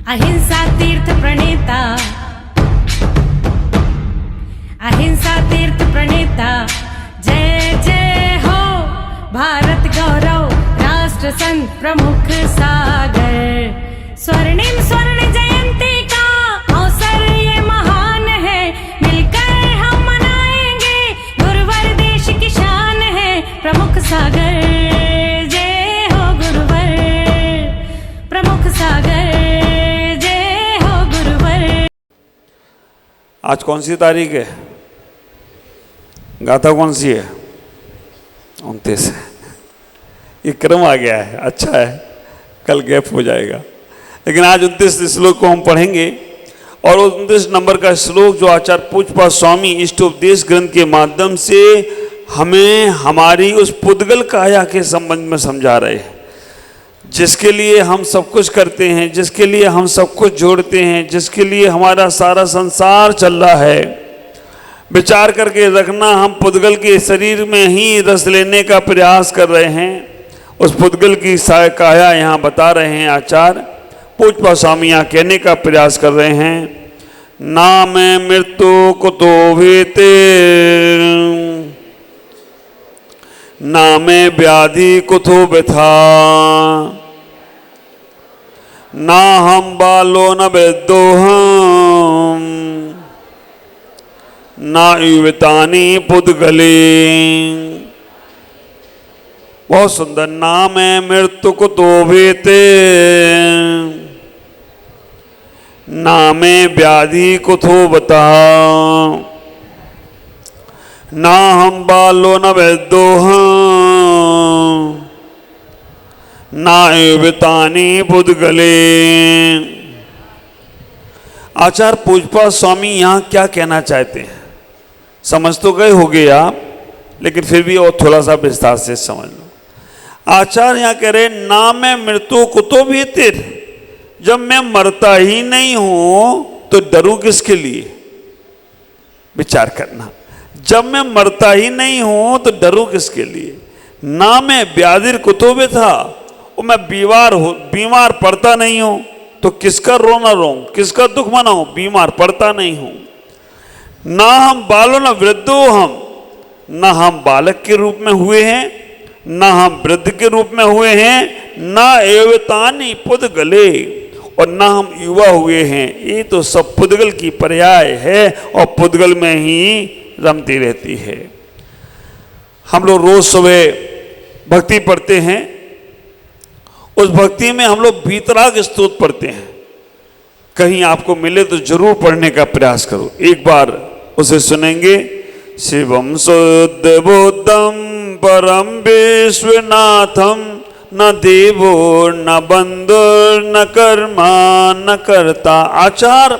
अहिंसा तीर्थ प्रणेता, अहिंसा तीर्थ प्रणेता, जय जय हो भारत गौरव राष्ट्र संत प्रमुख सागर। स्वर्णिम स्वर्ण जयंती का अवसर ये महान है, मिलकर हम मनाएंगे गुरुवर देश की शान है प्रमुख सागर। जय हो गुरुवर प्रमुख सागर, जय हो गुरुवर। आज कौन सी तारीख है? गाथा कौन सी है? 29 है। ये क्रम आ गया है, अच्छा है, कल गैप हो जाएगा। लेकिन आज 29 श्लोक को हम पढ़ेंगे और 29 नंबर का श्लोक जो आचार्य पूज्यपाद स्वामी इष्टोपदेश ग्रंथ के माध्यम से हमें हमारी उस पुद्गल काया के संबंध में समझा रहे हैं, जिसके लिए हम सब कुछ करते हैं, जिसके लिए हम सब कुछ जोड़ते हैं, जिसके लिए हमारा सारा संसार चल रहा है। विचार करके रखना, हम पुद्गल के शरीर में ही रस लेने का प्रयास कर रहे हैं। उस पुद्गल की काया यहाँ बता रहे हैं आचार्य पूज्यपाद स्वामी, यहाँ कहने का प्रयास कर रहे हैं। ना मैं मृत्यु कुतो वेते, ना मैं व्याधि कुतो व्यथा, ना हम बालो न वृद्धो हम, ना युवतानी पुद्गले। बहुत सुंदर। ना मैं मृत्यु कुतो वेते, ना मैं व्याधि कुतो बता, ना हम बालो न वैद्यो हम, ना युवतानी पुद्गले। आचार्य पूज्यपाद स्वामी यहाँ क्या कहना चाहते हैं? समझ तो गए होगे आप, लेकिन फिर भी और थोड़ा सा विस्तार से समझ लो। आचार्य यहाँ कह रहे ना मैं मृत्यु कुतो भीतिर, जब मैं मरता ही नहीं हूं तो डरूं किसके लिए? विचार करना। जब मैं मरता ही नहीं हूं तो डरूं किसके लिए? ना मैं व्याधिर कुतो भी था, और मैं बीमार पड़ता नहीं हूं तो किसका रोना रो, किसका दुख मनाऊं? बीमार पड़ता नहीं हूं। ना हम बालो न वृद्धो हम, ना हम बालक के रूप में हुए हैं, ना हम वृद्ध के रूप में हुए हैं, ना एवतानी पुद्गले, और ना हम युवा हुए हैं। ये तो सब पुद्गल की पर्याय है और पुद्गल में ही रमती रहती है। हम लोग रोज सुबह भक्ति पढ़ते हैं, उस भक्ति में हम लोग वीतराग स्तोत्र पढ़ते हैं। कहीं आपको मिले तो जरूर पढ़ने का प्रयास करो, एक बार उसे सुनेंगे। शिवम शुद्ध बुद्धम परम विश्वनाथम, न देवो न बंधु न कर्मा न कर्ता। आचार्य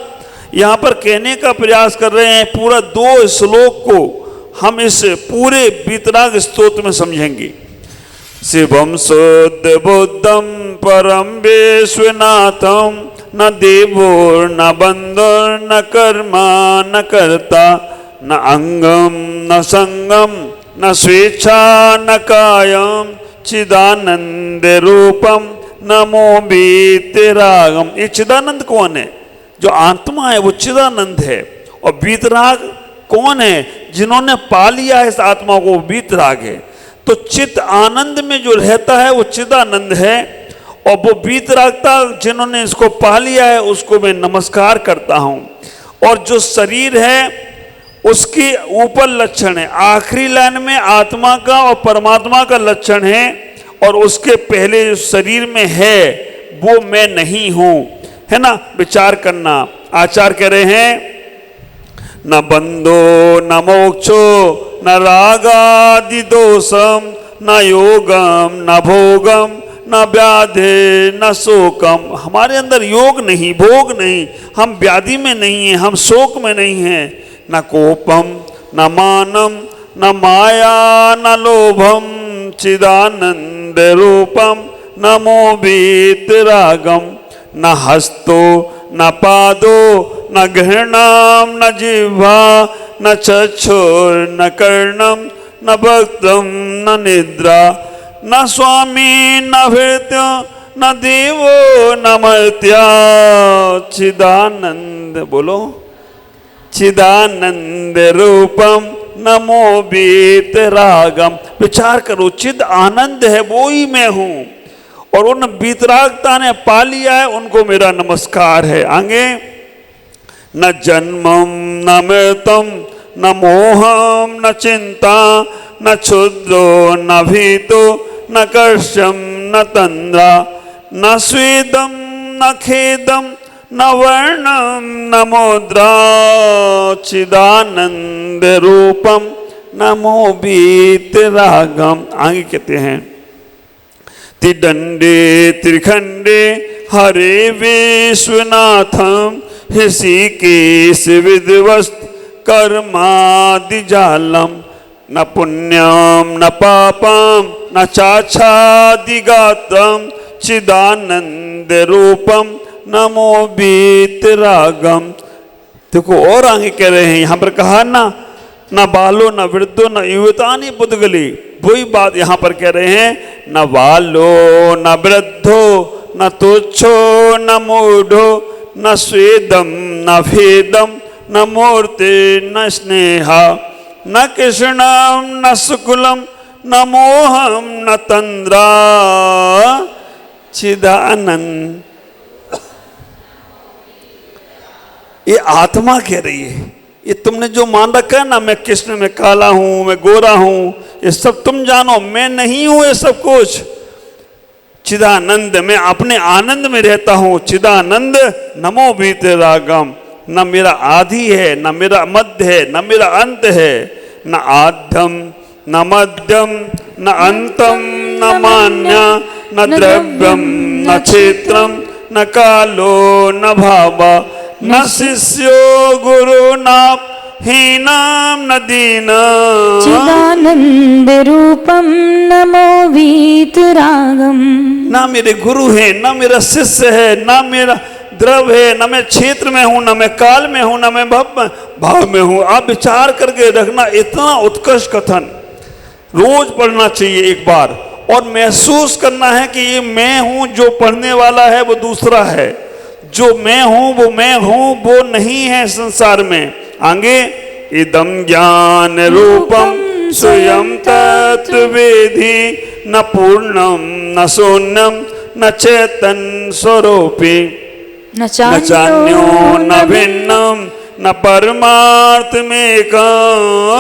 यहाँ पर कहने का प्रयास कर रहे हैं, पूरा 2 श्लोक को हम इस पूरे वीतराग स्तोत्र में समझेंगे। शिवम शुद्ध बुद्धम परम विश्वनाथम, न देवो न बंधु न कर्मा न कर्ता, न अंगम न संगम न स्वेच्छा न कायम, चिदानंद रूपम नमो वीतरागम। ये चिदानंद कौन है? जो आत्मा है वो चिदानंद है। और वीतराग कौन है? जिन्होंने पा लिया है इस आत्मा को, वीतराग है। तो चित आनंद में जो रहता है वो चिदानंद है, और वो वीतरागता जिन्होंने इसको पा लिया है उसको मैं नमस्कार करता हूं। और जो शरीर है उसके ऊपर लक्षण है, आखिरी लाइन में आत्मा का और परमात्मा का लक्षण है, और उसके पहले जो शरीर में है वो मैं नहीं हूं, है ना? विचार करना। आचार्य कह रहे हैं न बंधो न मोक्षो न रागादि दोषम, न योगम न भोगम न व्याधि न शोकम। हमारे अंदर योग नहीं, भोग नहीं, हम व्याधि में नहीं हैं, हम शोक में नहीं हैं। न कोपम न मानम न माया न लोभम, चिदानंद रूपम नमो वीतरागम। न हस्तो न पादो न घृणाम न जिह्वा, न चक्षुर न कर्णम न भक्तम न निद्रा, न स्वामी न भृत्य न देवो न मर्त्या चिदानंद, बोलो, चिदानंद रूपम नमो वीतरागम। विचार करो, चिद आनंद है वो ही मैं हूं, और उन वीतरागता ने पा लिया है, उनको मेरा नमस्कार है। आगे, न जन्मम न मृतम न मोहम न चिंता न क्षुद्रो न भीतो न कर्षम न तंद्रा न स्वेदम न खेदम न वर्णम न मुद्रा चिदानंद रूपम नमो वीतरागम। आगे कहते हैं, त्रिदंडे त्रिखंडे हरे विश्वनाथम ऋषिकेश विद्वस्त कर्मादिजालम न पुण्यम न पापम न चाच्छादिगात्रम चिदानंद रूपम नमो वीतरागम। देखो और आगे कह रहे हैं, यहां पर कहा ना, न बालो न वृद्धो न युवतानि पुद्गली, वही बात यहां पर कह रहे हैं, न बालो न वृद्धो न तुच्छो न मूढ़ो न स्वेदम न भेदम न मूर्ति न स्नेहा न कृष्णम न शुक्लम न मोहम न तंद्रा चिदानंद। ये आत्मा कह रही है, ये तुमने जो मान रखा है ना, मैं कृष्ण में काला हूं, मैं गोरा हूं, ये सब तुम जानो, मैं नहीं हूं ये सब कुछ। चिदानंद, मैं अपने आनंद में रहता हूं। चिदानंद नमो वीतरागम, न मेरा आदि है, न मेरा मध्य है, न मेरा अंत है, न आद्यम न मध्यम न अंतम न मान्य न द्रव्यम न क्षेत्रम न कालो न भावा न शिष्यो गुरु न हीनाम न दीनाम चिदानंद रूपम नमो वीतरागम। ना मेरे गुरु है, ना मेरा शिष्य है, ना मेरा द्रव है, न मैं क्षेत्र में हूं, न मैं काल में हूं, न मैं भाव में हूं। आप विचार करके रखना, इतना उत्कृष्ट कथन रोज पढ़ना चाहिए एक बार, और महसूस करना है कि ये मैं हूं, जो पढ़ने वाला है वो दूसरा है, जो मैं हूं वो नहीं है संसार में। आगे, इदम ज्ञान रूपम स्वयं तत्वेधि न पूर्णम न शून्यम न चेतन स्वरूपी न चान्यो न भिन्नम न परमार्थमेकम्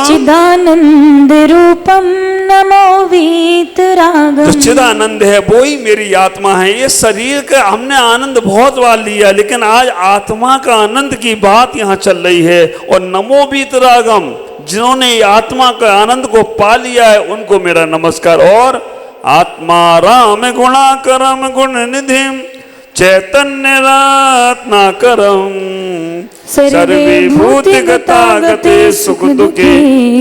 चिदानंद रूपम नमो वीतरागम। जो चिदानंद है वो ही मेरी आत्मा है। ये शरीर का हमने आनंद बहुत बार लिया, लेकिन आज आत्मा का आनंद की बात यहाँ चल रही है। और नमो वीतरागम, जिन्होंने आत्मा के आनंद को पा लिया है उनको मेरा नमस्कार। और आत्मा राम गुणाकरम गुण निधिम चैतन्य रत्नाकरम सर्वे भूति गतागते सुख दुखे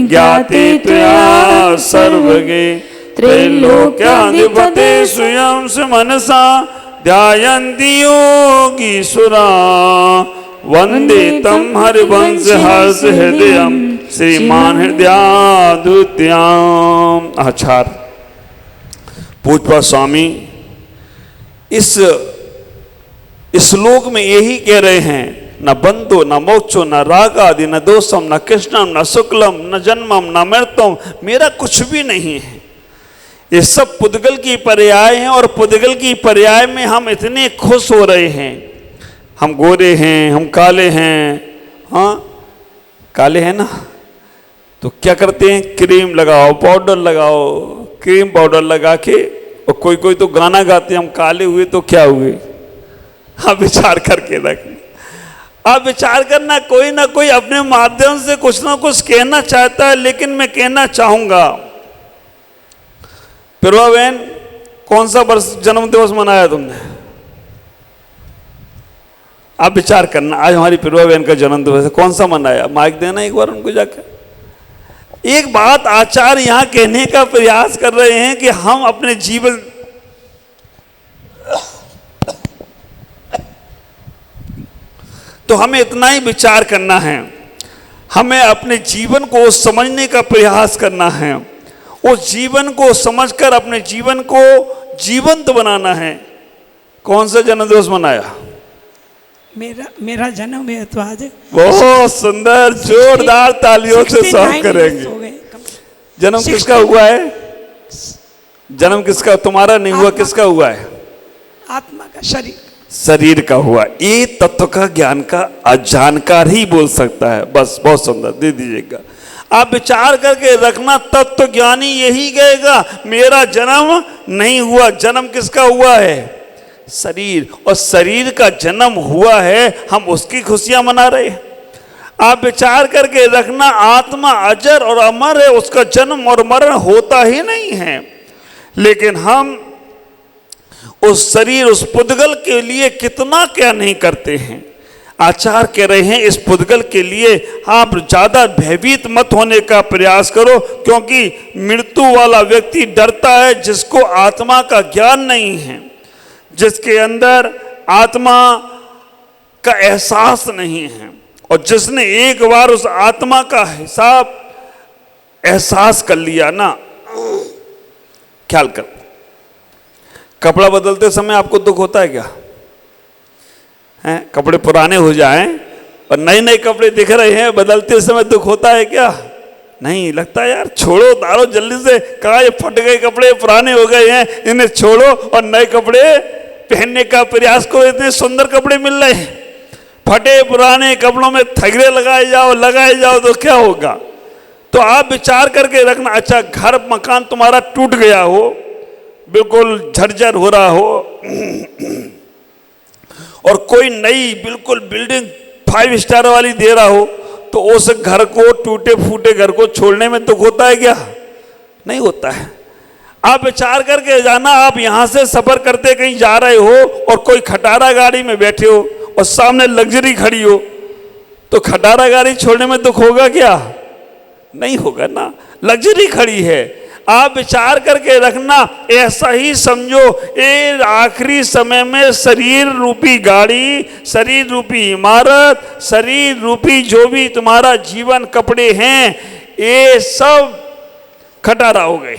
ज्ञाते त्वया सर्वगे त्रैलोक्याधिपते स्वयं से मनसा ध्यायन्ति योगीश्वरा वंदे तम हरिवंश हर्ष हृदयम श्रीमान हृदयाद्वितीयम्। आचार्य पूज्य स्वामी इस श्लोक में यही कह रहे हैं, न बंधो न मोक्षो न राग आदि न दोषम न कृष्णम न शुक्लम न जन्मम न मृतम, मेरा कुछ भी नहीं है। ये सब पुद्गल की पर्याय हैं, और पुद्गल की पर्याय में हम इतने खुश हो रहे हैं। हम गोरे हैं, हम काले हैं, हाँ काले हैं ना, तो क्या करते हैं, क्रीम लगाओ, पाउडर लगाओ, क्रीम पाउडर लगा के, और कोई कोई तो गाना गाते हैं, हम काले हुए तो क्या हुए। आप विचार करके रखना, आप विचार करना, कोई ना कोई अपने माध्यम से कुछ ना कुछ कहना चाहता है। लेकिन मैं कहना चाहूंगा, पिरवा बहन कौन सा वर्ष जन्म दिवस मनाया तुमने? आप विचार करना, आज हमारी पिरवा बहन का जन्म दिवस है, कौन सा मनाया? माइक देना एक बार उनको जाकर। एक बात आचार्य यहां कहने का प्रयास कर रहे हैं कि हम अपने जीवन तो हमें इतना ही विचार करना है, हमें अपने जीवन को समझने का प्रयास करना है, उस जीवन को समझकर अपने जीवन को जीवंत बनाना है। कौन सा जन्म दिवस मनाया? मेरा जन्म है तो आज बहुत सुंदर, जोरदार तालियों से 69 स्वागत करेंगे। हो गए। जन्म किसका हुआ है? जन्म किसका? तुम्हारा नहीं हुआ, किसका हुआ है? आत्मा का, शरीर का हुआ। ये तत्व का ज्ञान का अजानकार ही बोल सकता है। बस, बहुत सुंदर, दे दीजिएगा। आप विचार करके रखना, तत्व ज्ञानी यही कहेगा मेरा जन्म नहीं हुआ। जन्म किसका हुआ है? शरीर। और शरीर का जन्म हुआ है, हम उसकी खुशियां मना रहे हैं। आप विचार करके रखना, आत्मा अजर और अमर है, उसका जन्म और मरण होता ही नहीं है। लेकिन हम उस शरीर, उस पुद्गल के लिए कितना क्या नहीं करते हैं। आचार्य कह रहे हैं इस पुद्गल के लिए आप ज्यादा भयभीत मत होने का प्रयास करो, क्योंकि मृत्यु वाला व्यक्ति डरता है जिसको आत्मा का ज्ञान नहीं है, जिसके अंदर आत्मा का एहसास नहीं है, और जिसने एक बार उस आत्मा का हिसाब एहसास कर लिया ना। ख्याल कर, कपड़ा बदलते समय आपको दुख होता है क्या? हैं? कपड़े पुराने हो जाएं और नए नए कपड़े दिख रहे हैं, बदलते समय दुख होता है क्या? नहीं, लगता है यार छोड़ो, उतारो जल्दी से, कहाँ ये फट गए कपड़े, पुराने हो गए हैं, इन्हें छोड़ो और नए कपड़े पहनने का प्रयास करो। इतने सुंदर कपड़े मिल रहे हैं, फटे पुराने कपड़ों में थगड़े लगाए जाओ तो क्या होगा? तो आप विचार करके रखना। अच्छा, घर मकान तुम्हारा टूट गया हो, बिल्कुल झरझर हो रहा हो, और कोई नई बिल्कुल बिल्डिंग 5 स्टार वाली दे रहा हो, तो उस घर को, टूटे फूटे घर को छोड़ने में दुख होता है क्या? नहीं होता है। आप विचार करके जाना, आप यहां से सफर करते कहीं जा रहे हो और कोई खटारा गाड़ी में बैठे हो और सामने लग्जरी खड़ी हो, तो खटारा गाड़ी छोड़ने में दुख होगा क्या? नहीं होगा ना, लग्जरी खड़ी है। आप विचार करके रखना, ऐसा ही समझो, ये आखिरी समय में शरीर रूपी गाड़ी, शरीर रूपी इमारत, शरीर रूपी जो भी तुम्हारा जीवन कपड़े हैं, ये सब खटारा हो गए।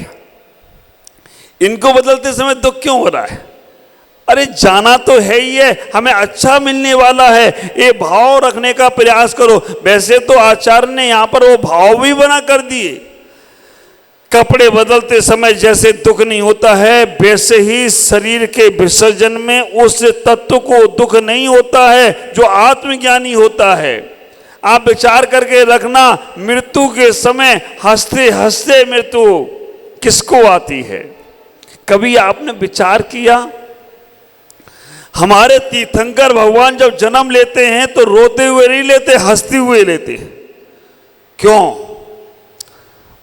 इनको बदलते समय दुख क्यों हो रहा है? अरे जाना तो है ही है, हमें अच्छा मिलने वाला है, ये भाव रखने का प्रयास करो। वैसे तो आचार्य ने यहां पर वो भाव भी बना कर दिए। कपड़े बदलते समय जैसे दुख नहीं होता है, वैसे ही शरीर के विसर्जन में उस तत्व को दुख नहीं होता है जो आत्मज्ञानी होता है। आप विचार करके रखना, मृत्यु के समय हंसते हंसते मृत्यु किसको आती है? कभी आपने विचार किया, हमारे तीर्थंकर भगवान जब जन्म लेते हैं तो रोते हुए नहीं लेते, हंसते हुए लेते हैं। क्यों?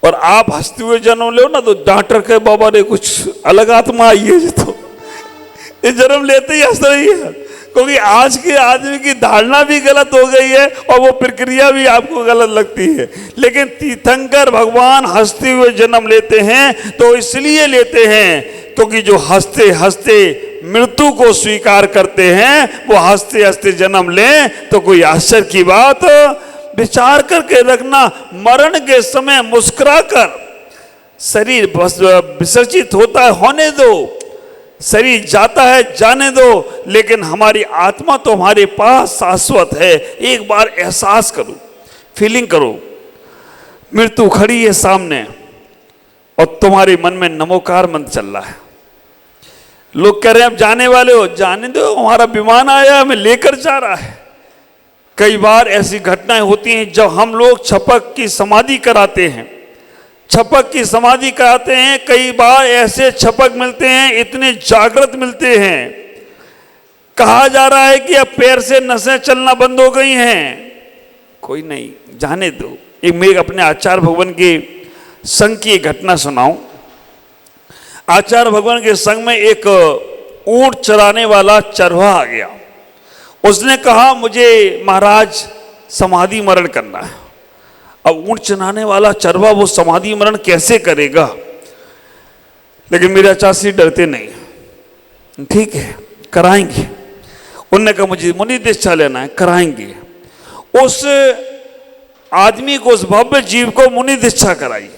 और आप हंसते हुए जन्म लो ना तो डॉक्टर के बाबा ने कुछ अलग आत्मा आई है जी, तो ये जन्म लेते ही हंस रही है, क्योंकि आज के आदमी की धारणा भी गलत हो गई है और वो प्रक्रिया भी आपको गलत लगती है। लेकिन तीर्थंकर भगवान हंसते हुए जन्म लेते हैं तो इसलिए लेते हैं क्योंकि जो हंसते हंसते मृत्यु को स्वीकार करते हैं वो हंसते हंसते जन्म लें तो कोई आश्चर्य की बात। विचार करके रखना, मरण के समय मुस्कुराकर शरीर विसर्जित होता है, होने दो, शरीर जाता है जाने दो, लेकिन हमारी आत्मा तो हमारे पास शाश्वत है। एक बार एहसास करो, फीलिंग करो, मृत्यु खड़ी है सामने और तुम्हारे मन में नमोकार मंत्र चल रहा है। लोग कह रहे हैं अब जाने वाले हो, जाने दो, हमारा विमान आया हमें लेकर जा रहा है। कई बार ऐसी घटनाएं होती हैं जब हम लोग छपक की समाधि कराते हैं, छपक की समाधि कराते हैं, कई बार ऐसे छपक मिलते हैं, इतने जागृत मिलते हैं, कहा जा रहा है कि अब पैर से नसें चलना बंद हो गई हैं। कोई नहीं, जाने दो। एक मैं अपने आचार्य भगवान के संग की एक घटना सुनाऊं। आचार्य भगवान के संग में एक ऊंट चराने वाला चरवाहा आ गया। उसने कहा मुझे महाराज समाधि मरण करना है। अब ऊंट चराने वाला चरवाहा वो समाधि मरण कैसे करेगा? लेकिन मेरे आचार्य डरते नहीं, ठीक है कराएंगे। उन्होंने कहा मुझे मुनि दीक्षा लेना है, कराएंगे। उस आदमी को, उस भव्य जीव को मुनि दीक्षा कराई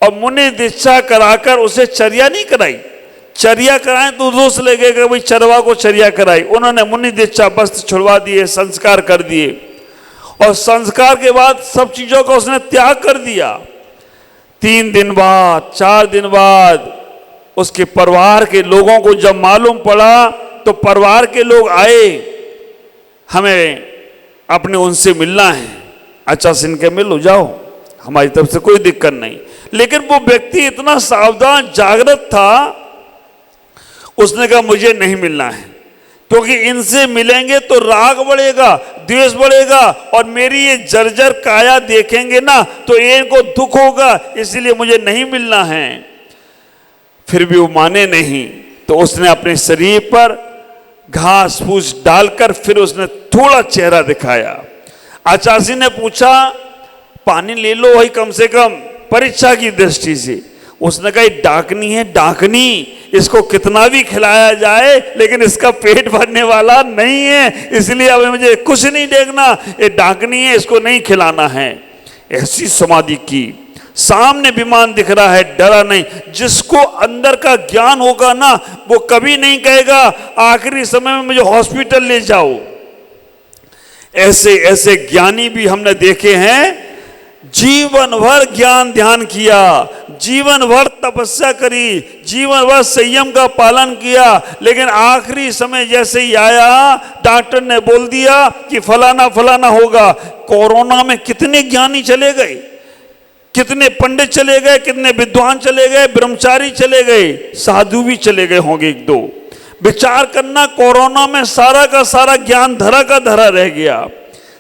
और मुनि दीक्षा कराकर उसे चर्या नहीं कराई, चर्या कराएं तो दोष लगेगा भाई चरवा को चर्या कराई। उन्होंने मुनि दीक्षा वस्त्र छुड़वा दिए, संस्कार कर दिए, और संस्कार के बाद सब चीजों का उसने त्याग कर दिया। 3 दिन बाद 4 दिन बाद उसके परिवार के लोगों को जब मालूम पड़ा तो परिवार के लोग आए, हमें अपने उनसे मिलना है। अच्छा सिंह के मिलो, जाओ, हमारी तरफ से कोई दिक्कत नहीं। लेकिन वो व्यक्ति इतना सावधान जागृत था, उसने कहा मुझे नहीं मिलना है, क्योंकि इनसे मिलेंगे तो राग बढ़ेगा, द्वेष बढ़ेगा, और मेरी ये जर्जर काया देखेंगे ना तो इनको दुख होगा, इसलिए मुझे नहीं मिलना है। फिर भी वो माने नहीं, तो उसने अपने शरीर पर घास फूस डालकर फिर उसने थोड़ा चेहरा दिखाया। आचार्य ने पूछा पानी ले लो भाई, कम से कम परीक्षा की दृष्टि से। उसने कहा डाकनी है, डाकनी, इसको कितना भी खिलाया जाए लेकिन इसका पेट भरने वाला नहीं है, इसलिए अब मुझे कुछ नहीं देखना, ये डाकनी है, इसको नहीं खिलाना है। ऐसी समाधि की। सामने विमान दिख रहा है, डरा नहीं। जिसको अंदर का ज्ञान होगा ना, वो कभी नहीं कहेगा आखिरी समय में मुझे हॉस्पिटल ले जाओ। ऐसे ऐसे ज्ञानी भी हमने देखे हैं, जीवन भर ज्ञान ध्यान किया, जीवन भर तपस्या करी, जीवन भर संयम का पालन किया, लेकिन आखिरी समय जैसे ही आया डॉक्टर ने बोल दिया कि फलाना फलाना होगा। कोरोना में कितने ज्ञानी चले गए, कितने पंडित चले गए, कितने विद्वान चले गए, ब्रह्मचारी चले गए, साधु भी चले गए होंगे 1-2। विचार करना, कोरोना में सारा का सारा ज्ञान धरा का धरा रह गया,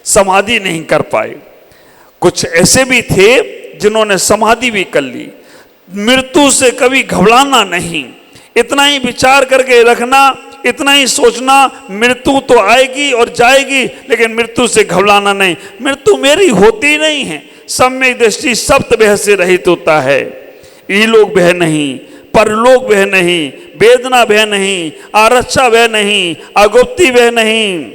समाधि नहीं कर पाए। कुछ ऐसे भी थे जिन्होंने समाधि भी कर ली। मृत्यु से कभी घबराना नहीं, इतना ही विचार करके रखना, इतना ही सोचना, मृत्यु तो आएगी और जाएगी, लेकिन मृत्यु से घबराना नहीं। मृत्यु मेरी होती नहीं है, सम्यक दृष्टि सप्त भय से रहित होता है। इलोक भय नहीं, परलोक भय नहीं, वेदना भय नहीं, आरक्षा भय नहीं, अगुप्ती भय नहीं,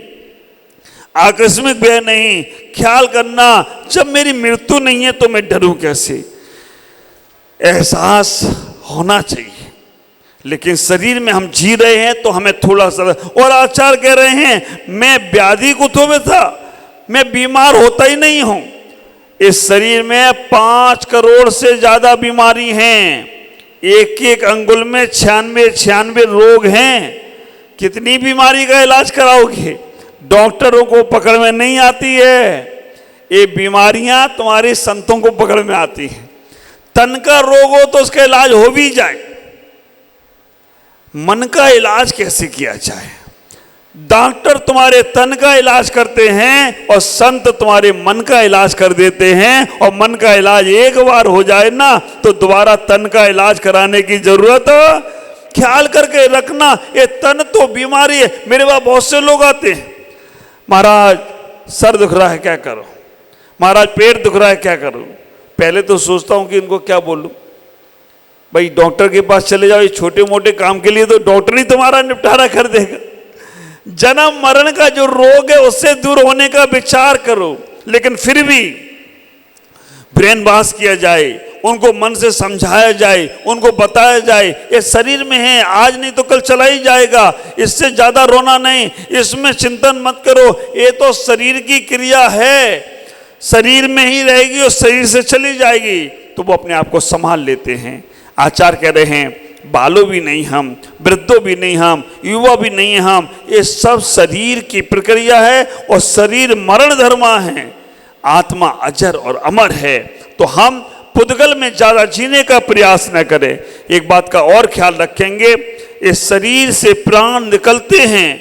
आकस्मिक भय नहीं। ख्याल करना, जब मेरी मृत्यु नहीं है तो मैं डरूं कैसे? एहसास होना चाहिए। लेकिन शरीर में हम जी रहे हैं तो हमें थोड़ा सा, और आचार्य कह रहे हैं मैं व्याधि कुतों में था, मैं बीमार होता ही नहीं हूं। इस शरीर में 5 करोड़ से ज्यादा बीमारी हैं, एक एक अंगुल में 96 रोग हैं। कितनी बीमारी का इलाज कराओगे? डॉक्टरों को पकड़ में नहीं आती है, ये बीमारियां तुम्हारे संतों को पकड़ में आती हैं। तन का रोग हो तो उसका इलाज हो भी जाए, मन का इलाज कैसे किया जाए? डॉक्टर तुम्हारे तन का इलाज करते हैं और संत तुम्हारे मन का इलाज कर देते हैं, और मन का इलाज एक बार हो जाए ना तो दोबारा तन का इलाज कराने की जरूरत ख्याल करके रखना। ये तन तो बीमारी है। मेरे पास बहुत से लोग आते हैं, महाराज सर दुख रहा है क्या करो, महाराज पेट दुख रहा है क्या करूं। पहले तो सोचता हूं कि इनको क्या बोलूं, भाई डॉक्टर के पास चले जाओ, ये छोटे मोटे काम के लिए तो डॉक्टर ही तुम्हारा निपटारा कर देगा। जन्म मरण का जो रोग है उससे दूर होने का विचार करो। लेकिन फिर भी ब्रेन वॉश किया जाए, उनको मन से समझाया जाए, उनको बताया जाए ये शरीर में है, आज नहीं तो कल चला ही जाएगा, इससे ज्यादा रोना नहीं, इसमें चिंतन मत करो, ये तो शरीर की क्रिया है, शरीर में ही रहेगी और शरीर से चली जाएगी। तो वो अपने आप को संभाल लेते हैं। आचार्य कह रहे हैं बालो भी नहीं हम, वृद्धो भी नहीं हम, युवा भी नहीं हम, ये सब शरीर की प्रक्रिया है और शरीर मरण धर्मा है, आत्मा अजर और अमर है। तो हम पुद्गल में ज्यादा जीने का प्रयास न करें। एक बात का और ख्याल रखेंगे, इस शरीर से प्राण निकलते हैं,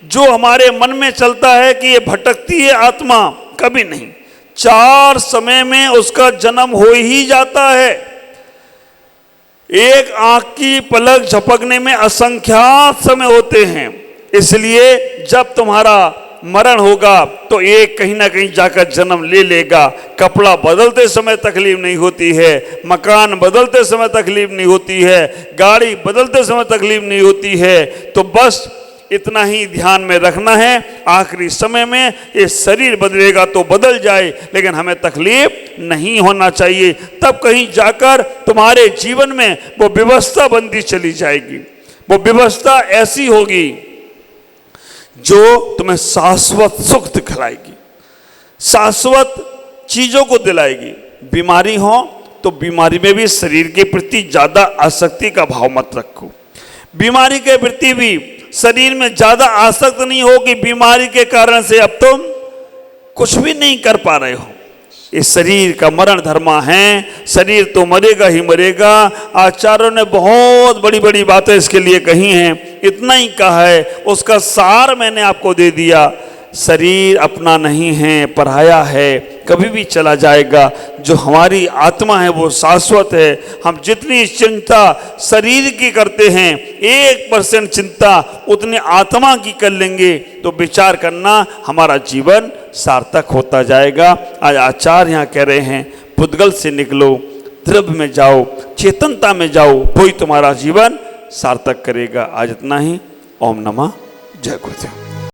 जो हमारे मन में चलता है कि ये भटकती है आत्मा, कभी नहीं। 4 समय में उसका जन्म हो ही जाता है। एक आंख की पलक झपकने में असंख्यात समय होते हैं। इसलिए जब तुम्हारा मरण होगा तो एक कहीं ना कहीं जाकर जन्म ले लेगा। कपड़ा बदलते समय तकलीफ नहीं होती है, मकान बदलते समय तकलीफ नहीं होती है, गाड़ी बदलते समय तकलीफ नहीं होती है। तो बस इतना ही ध्यान में रखना है, आखिरी समय में ये शरीर बदलेगा तो बदल जाए, लेकिन हमें तकलीफ नहीं होना चाहिए। तब कहीं जाकर तुम्हारे जीवन में वो व्यवस्था बनती चली जाएगी। वो व्यवस्था ऐसी होगी जो तुम्हें शाश्वत सुख दिखलाएगी, शाश्वत चीजों को दिलाएगी। बीमारी हो तो बीमारी में भी शरीर के प्रति ज्यादा आसक्ति का भाव मत रखो। बीमारी के प्रति भी शरीर में ज्यादा आसक्त नहीं हो कि बीमारी के कारण से अब तुम कुछ भी नहीं कर पा रहे हो। इस शरीर का मरण धर्मा है, शरीर तो मरेगा ही मरेगा। आचार्यों ने बहुत बड़ी बड़ी बातें इसके लिए कही हैं, इतना ही कहा है, उसका सार मैंने आपको दे दिया। शरीर अपना नहीं है, पराया है, कभी भी चला जाएगा। जो हमारी आत्मा है वो शाश्वत है। हम जितनी चिंता शरीर की करते हैं, 1% चिंता उतनी आत्मा की कर लेंगे तो विचार करना हमारा जीवन सार्थक होता जाएगा। आज आचार्य यहाँ कह रहे हैं पुद्गल से निकलो, द्रव्य में जाओ, चेतनता में जाओ, वही तुम्हारा जीवन सार्थक करेगा। आज इतना ही। ओम नमः जय गुरुदेव।